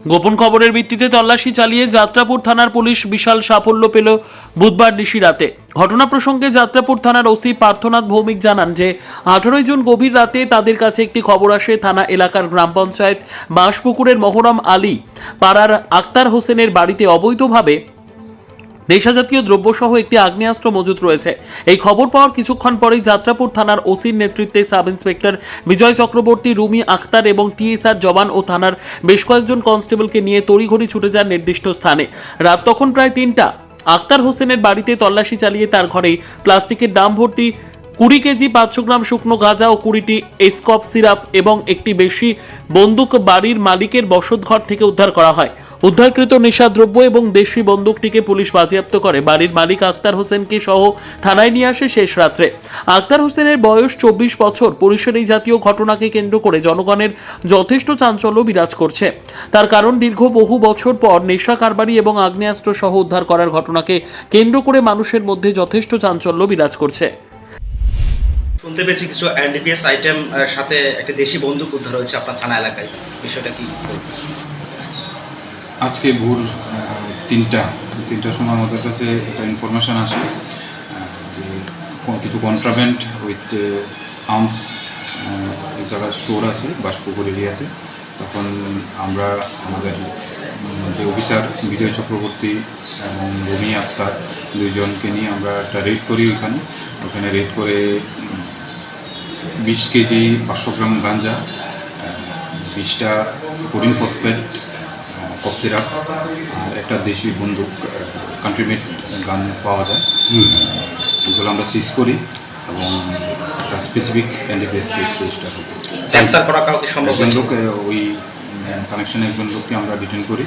গোপন খবরের ভিত্তিতে তল্লাশি চালিয়ে যাত্রাপুর থানার পুলিশ বিশাল সাফল্য পেল বুধবার নিশিরাতে। ঘটনা প্রসঙ্গে যাত্রাপুর থানার ওসি পার্থনাথ ভৌমিক জানান যে 18 জুন গভীর রাতে তাদের কাছে একটি খবর আসে থানা এলাকার গ্রাম পঞ্চায়েত বাঁশপুকুরের মহরম আলী পাড়ার আক্তার হোসেনের বাড়িতে অবৈধভাবে নেশাজাতীয় দ্রব্যসহ একটি আগ্নেয়াস্ত্র মজুত রয়েছে। এই খবর পাওয়ার কিছুক্ষণ পরেই যাত্রাপুর থানার ওসির নেতৃত্বে সাব ইন্সপেক্টর বিজয় চক্রবর্তী, রুমি আক্তার এবং টিএসআর জওয়ান ও থানার বেশ কয়েকজন কনস্টেবলকে নিয়ে তড়িঘড়ি ছুটে যান নির্দিষ্ট স্থানে। রাত তখন প্রায় 3টা। আক্তার হোসেনের বাড়িতে তল্লাশি চালিয়ে তার ঘরেই প্লাস্টিকের ড্রাম ভর্তি 20 কেজি 500 গ্রাম শুকনো গাঁজা ও 20টি এসকপ সিরাপ এবং একটি বেশি বন্দুক বাড়ির মালিকের বসতঘর থেকে উদ্ধার করা হয়। উদ্ধারকৃত নেশাদ্রব্য এবং দেশি বন্দুকটিকে পুলিশ বাজেয়াপ্ত করে বাড়ির মালিক আক্তার হোসেনকে সহ থানায় নিয়ে আসে শেষ রাত্রে। আক্তার হোসেনের বয়স 24 বছর। পুলিশের এই জাতীয় ঘটনাকে কেন্দ্র করে জনগণের যথেষ্ট চাঞ্চল্য বিরাজ করছে। তার কারণ দীর্ঘ বহু বছর পর নেশা কারবারি এবং আগ্নেয়াস্ত্র সহ উদ্ধার করার ঘটনাকে কেন্দ্র করে মানুষের মধ্যে যথেষ্ট চাঞ্চল্য বিরাজ করছে। শুনতে পেয়েছি কিছু এনডিপিএস আইটেম সাথে একটা দেশি বন্দুক উদ্ধার হয়েছে আপনার থানা এলাকায়, বিষয়টা কি? আজকে ভোর 3টার সময় আমাদের কাছে একটা ইনফরমেশান আসে যে কিছু কন্ট্রাব্যান্ড উইথ আর্মস এক জায়গায় স্টোর আছে বাঁশপুকুর এরিয়াতে। তখন আমরা আমাদের যে অফিসার বিজয় চক্রবর্তী এবং রুমি আক্তার দুইজনকে নিয়ে আমরা একটা রেড করি। ওখানে রেড করে 20 কেজি 500 গ্রাম গাঞ্জা, 20টা কোরিন ফসফেট কফ সিরাপ আর একটা দেশি বন্দুক কান্ট্রিমেড গান পাওয়া যায়। এগুলো আমরা সিজ করি এবং একটা স্পেসিফিক এনডিপিএস কেস রেজিস্টার হবে। গ্রেপ্তার করা কাউকে সম্ভব? একজন লোক ওই কানেকশনে একজন লোককে আমরা ডিটেন করি,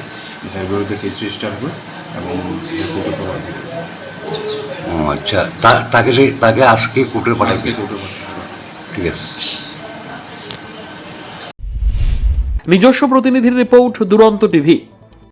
এর বিরুদ্ধে কেস রেজিস্টার হবে এবং কোর্টে পাঠানো হবে। আচ্ছা, তাকে আজকে কোর্টে পাঠাবে? ঠিক আছে। নিজস্ব প্রতিনিধির রিপোর্ট, দুরন্ত টিভি।